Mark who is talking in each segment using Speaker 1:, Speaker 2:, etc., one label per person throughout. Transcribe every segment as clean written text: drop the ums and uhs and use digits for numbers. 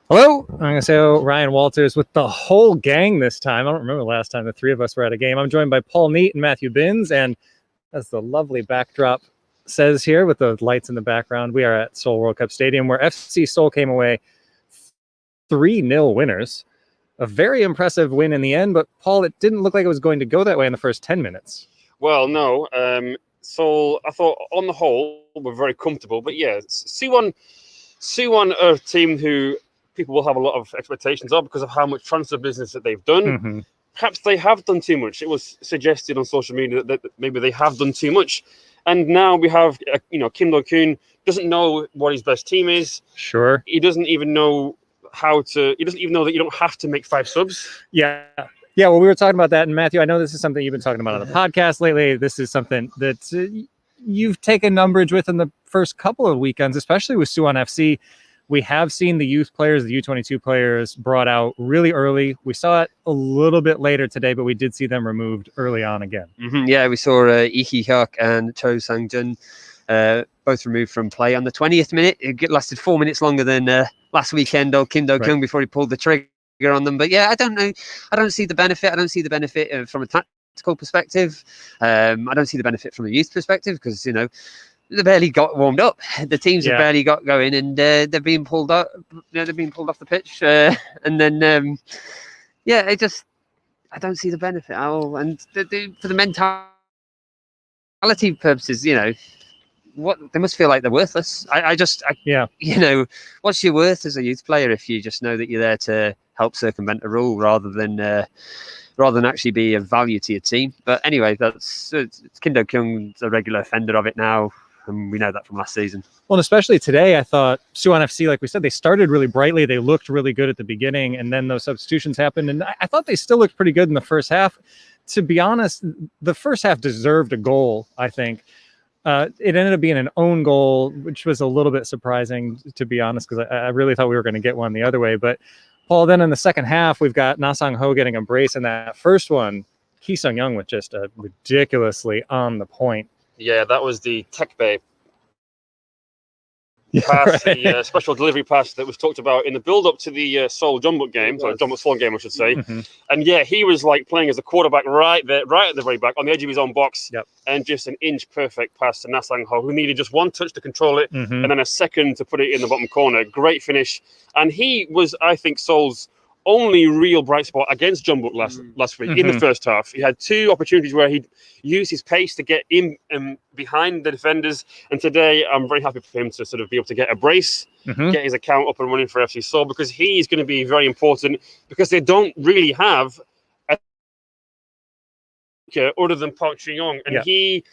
Speaker 1: Hello, I'm going to say Ryan Walters with the whole gang this time. I don't remember the last time the three of us were at a game. I'm joined by Paul Neat and Matthew Binns, and as the lovely backdrop says here with the lights in the background, we are at Seoul World Cup Stadium where FC Seoul came away 3-0 winners. A very impressive win in the end, but Paul, it didn't look like it was going to go that way in the first 10 minutes.
Speaker 2: Well, no. So I thought on the whole we're very comfortable, but yeah, Suwon are a team who people will have a lot of expectations of because of how much transfer business that they've done.
Speaker 1: Mm-hmm.
Speaker 2: Perhaps they have done too much. It was suggested on social media that maybe they have done too much, and now we have Kim Do-kyun doesn't know what his best team is.
Speaker 1: Sure,
Speaker 2: he doesn't even know how to. He doesn't even know that you don't have to make 5 subs.
Speaker 1: Yeah. Well, we were talking about that, and Matthew, I know this is something you've been talking about on the podcast lately. This is something that you've taken umbrage with in the first couple of weekends, especially with Suwon FC. We have seen the youth players, the U22 players, brought out really early. We saw it a little bit later today, but we did see them removed early on again.
Speaker 3: Mm-hmm. Yeah, we saw Lee Hyuk and Cho Sang-jun both removed from play on the 20th minute. It lasted 4 minutes longer than last weekend or Kim Do-kyun before he pulled the trigger on them. But yeah, I don't know. I don't see the benefit. I don't see the benefit from a tactical perspective. I don't see the benefit from a youth perspective because, they barely got warmed up. The teams have barely got going, and they're being pulled out. They're being pulled off the pitch, and then I don't see the benefit at all. And for the mentality purposes, what they must feel like they're worthless. What's your worth as a youth player if you just know that you're there to help circumvent a rule rather than actually be of value to your team? But anyway, it's Kim Do-kyun's a regular offender of it now. And we know that from last season.
Speaker 1: Well, and especially today, I thought Suwon FC, like we said, they started really brightly. They looked really good at the beginning, and then those substitutions happened. And I thought they still looked pretty good in the first half. To be honest, the first half deserved a goal, I think. It ended up being an own goal, which was a little bit surprising, to be honest, because I really thought we were going to get one the other way. But, Paul, then in the second half, we've got Na Sang-ho getting a brace, and that first one, Ki Sung-young with just a ridiculously on the point.
Speaker 2: Yeah, that was the Tekbe pass, the special delivery pass that was talked about in the build-up to the Seoul Jeonbuk game, Jeonbuk-Suwon game, I should say.
Speaker 1: Mm-hmm.
Speaker 2: And yeah, he was like playing as a quarterback right at the very back, on the edge of his own box, and just an inch-perfect pass to Na Sang-ho, who needed just one touch to control it, and then a second to put it in the bottom corner. Great finish. And he was, I think, Seoul's only real bright spot against Jeonbuk last week in the first half. He had 2 opportunities where he'd use his pace to get in behind the defenders, and today I'm very happy for him to sort of be able to get a brace, get his account up and running for FC Seoul, because he is going to be very important, because they don't really have a other than Park Ji-young, and he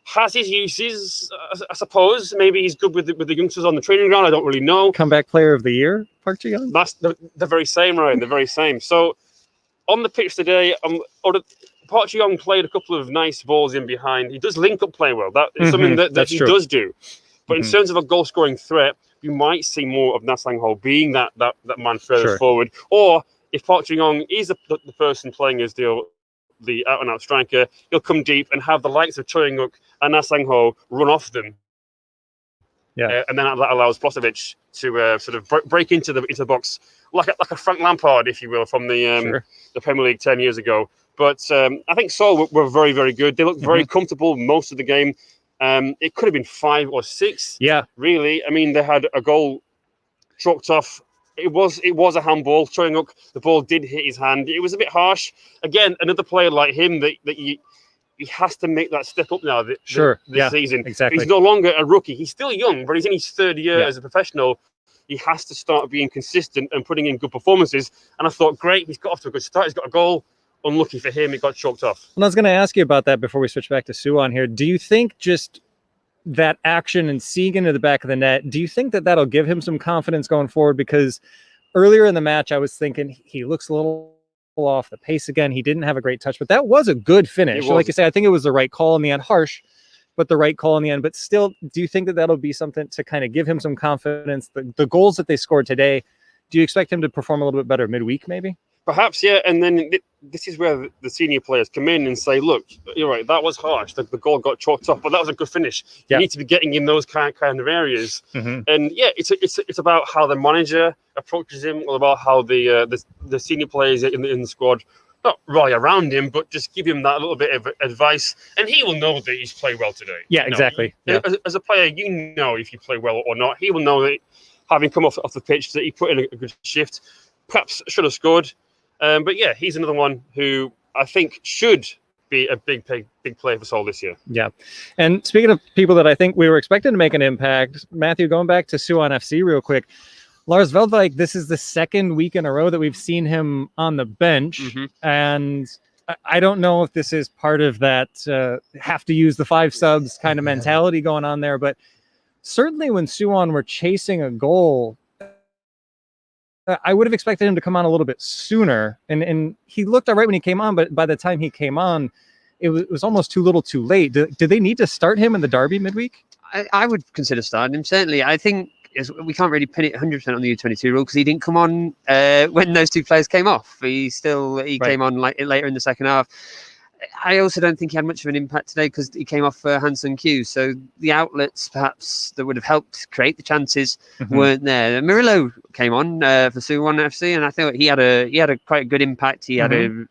Speaker 2: has his uses, I suppose. Maybe he's good with the youngsters on the training ground. I don't really know.
Speaker 1: Comeback player of the year, Park Ji-young?
Speaker 2: That's the very same, Ryan. The very same. So on the pitch today, Park Ji-young played a couple of nice balls in behind. He does link up play well. That is something that he does do. But in terms of a goal-scoring threat, you might see more of Na Sang-ho being that man further forward. Or if Park Ji-young is the person playing as the out-and-out striker, he'll come deep and have the likes of Cho Young-uk and Na Sang-ho run off them. And then that allows Brozovic to sort of break into the box like a Frank Lampard, if you will, from the Premier League 10 years ago. But I think Seoul were very, very good. They looked very comfortable most of the game. It could have been 5 or 6.
Speaker 1: Yeah,
Speaker 2: really. I mean, they had a goal chalked off. It was a handball. Cho Young-uk, the ball did hit his hand. It was a bit harsh. Again, another player like him that he has to make that step up now this season.
Speaker 1: Exactly.
Speaker 2: He's no longer a rookie. He's still young, but he's in his 3rd year as a professional. He has to start being consistent and putting in good performances. And I thought, great, he's got off to a good start. He's got a goal. Unlucky for him, it got chalked off.
Speaker 1: And I was going to ask you about that before we switch back to Suwon here. Do you think just that action and seeing into the back of the net, do you think that that'll give him some confidence going forward? Because earlier in the match, I was thinking he looks a little off the pace again. He didn't have a great touch, but that was a good finish. Like you say, I think it was the right call in the end. Harsh, but the right call in the end. But still, do you think that that'll be something to kind of give him some confidence? The goals that they scored today, do you expect him to perform a little bit better midweek maybe?
Speaker 2: Perhaps, yeah. And then this is where the senior players come in and say, look, you're right, that was harsh. The goal got chalked off, but that was a good finish. You need to be getting in those kind of areas. And yeah, it's about how the manager approaches him, or about how the senior players in the squad not rally around him, but just give him that little bit of advice, and he will know that he's played well today.
Speaker 1: Yeah, exactly.
Speaker 2: As a player, you know if you play well or not. He will know that, having come off the pitch, that he put in a good shift. Perhaps should have scored, but yeah, he's another one who I think should be a big player for Seoul this year.
Speaker 1: Yeah, and speaking of people that I think we were expecting to make an impact, Matthew, going back to Suwon FC real quick. Lars Veldvik, this is the second week in a row that we've seen him on the bench. And I don't know if this is part of that have to use the 5 subs kind of mentality going on there, but certainly when Suwon were chasing a goal, I would have expected him to come on a little bit sooner. And he looked all right when he came on, but by the time he came on, it was almost too little too late. Did they need to start him in the derby midweek?
Speaker 3: I would consider starting him, certainly. I think we can't really pin it 100% on the U22 rule, because he didn't come on when those 2 players came off. He came on later in the second half. I also don't think he had much of an impact today, because he came off for Hansen Q. So the outlets perhaps that would have helped create the chances weren't there. Murillo came on for Suwon FC, and I thought he had a quite a good impact. He had a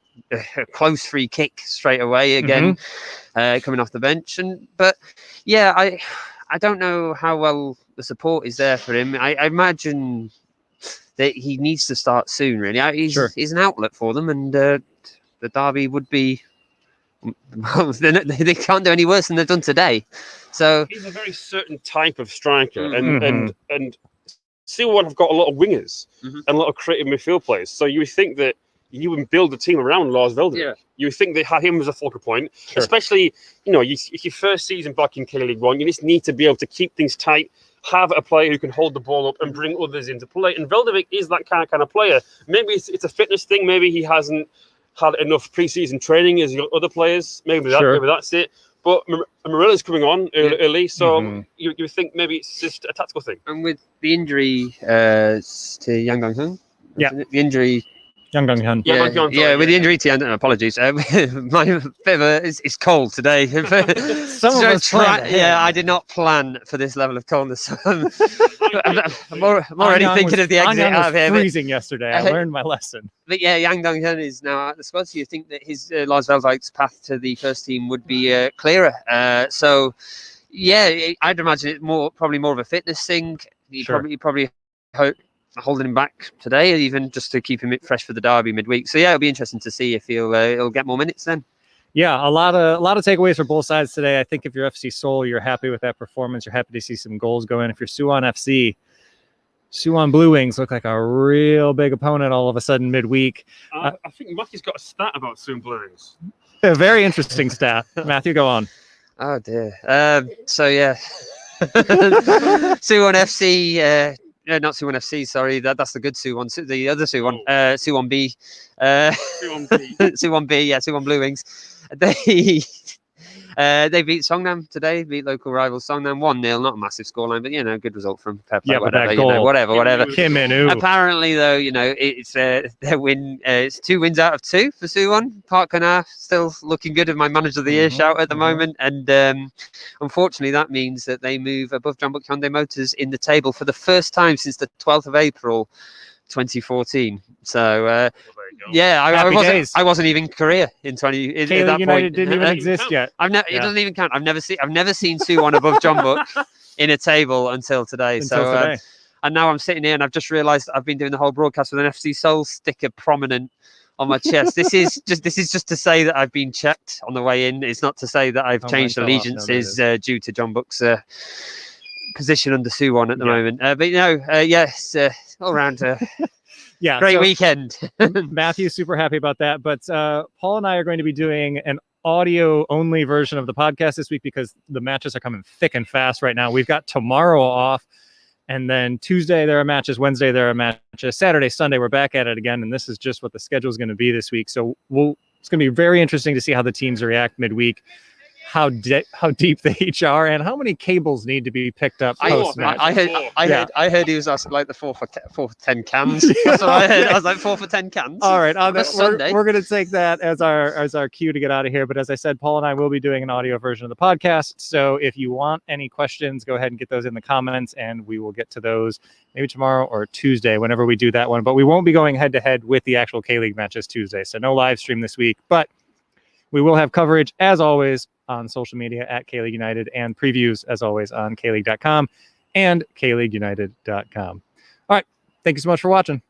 Speaker 3: close free kick straight away again, coming off the bench. But yeah, I don't know how well the support is there for him. I imagine that he needs to start soon, really. He's an outlet for them, and the derby would be... Well, they can't do any worse than they've done today. So
Speaker 2: he's a very certain type of striker, and Seoul have got a lot of wingers and a lot of creative midfield players. So you would think that you would build a team around Lars Veldvik. Yeah. You would think they had him as a focal point, especially if your first season back in K League One, you just need to be able to keep things tight, have a player who can hold the ball up and bring others into play. And Veldvik is that kind of player. Maybe it's a fitness thing. Maybe he hasn't had enough pre-season training as other players. Maybe that's it. But Murillo's coming on early, so you think maybe it's just a tactical thing. And
Speaker 3: with the injury to Yang Dong-hyun, the injury.
Speaker 1: Yang Dong-hyun.
Speaker 3: With the injury to Yang, apologies. My fever is cold today. I did not plan for this level of coldness. I'm already thinking of the exit out of here.
Speaker 1: Freezing yesterday. I learned my lesson.
Speaker 3: But yeah, Yang Dong-hyun is now at the squad, so you think that his Lars Veldvik's path to the first team would be clearer. So yeah, I'd imagine it probably more of a fitness thing. You probably hope holding him back today, even just to keep him fresh for the derby midweek. So yeah, it'll be interesting to see if he'll get more minutes then.
Speaker 1: Yeah, a lot of takeaways for both sides today. I think if you're FC Seoul, you're happy with that performance. You're happy to see some goals go in. If you're Suwon FC, Suwon Blue Wings look like a real big opponent all of a sudden midweek.
Speaker 2: I think Matthew's got a stat about Suwon Blue Wings.
Speaker 1: A very interesting stat. Matthew, go on.
Speaker 3: Oh dear. So yeah, Suwon FC. Not Suwon FC, sorry. That's the good Suwon. The other Suwon, Suwon B.
Speaker 2: Suwon B.
Speaker 3: Suwon B, Suwon Blue Wings. They beat Songnam today, beat local rival Songnam 1-0. Not a massive scoreline, but good result from Pep. Whatever.
Speaker 1: Kim In-woo.
Speaker 3: Apparently, though, it's their win. It's 2 wins out of 2 for Suwon. Park Hana still looking good in my manager of the year shout at the moment, and unfortunately, that means that they move above Jeonbuk Hyundai Motors in the table for the first time since the 12th of April, 2014. So I wasn't even in Korea in 20. At that
Speaker 1: United
Speaker 3: point.
Speaker 1: didn't even exist yet.
Speaker 3: It doesn't even count. I've never seen Suwon above Jeonbuk in a table until today. And now I'm sitting here and I've just realised I've been doing the whole broadcast with an FC Seoul sticker prominent on my chest. This is just to say that I've been checked on the way in. It's not to say that I've changed allegiances due to Jeonbuk's position under Suwon at the moment. But yes, all round. Great weekend.
Speaker 1: Matthew's super happy about that. But Paul and I are going to be doing an audio-only version of the podcast this week because the matches are coming thick and fast right now. We've got tomorrow off, and then Tuesday there are matches, Wednesday there are matches, Saturday, Sunday we're back at it again, and this is just what the schedule is going to be this week. So it's going to be very interesting to see how the teams react midweek. how deep they each are and how many cables need to be picked up post match.
Speaker 3: I heard he was asking like the 4 for 10 cans. That's what I heard. I was like 4 for 10 cans.
Speaker 1: All right,
Speaker 3: Sunday.
Speaker 1: we're going to take that as our cue to get out of here. But as I said, Paul and I will be doing an audio version of the podcast. So if you want any questions, go ahead and get those in the comments, and we will get to those maybe tomorrow or Tuesday, whenever we do that one. But we won't be going head to head with the actual K-League matches Tuesday, so no live stream this week. But we will have coverage, as always, on social media at K-League United, and previews, as always, on KLeague.com and KLeagueUnited.com. All right. Thank you so much for watching.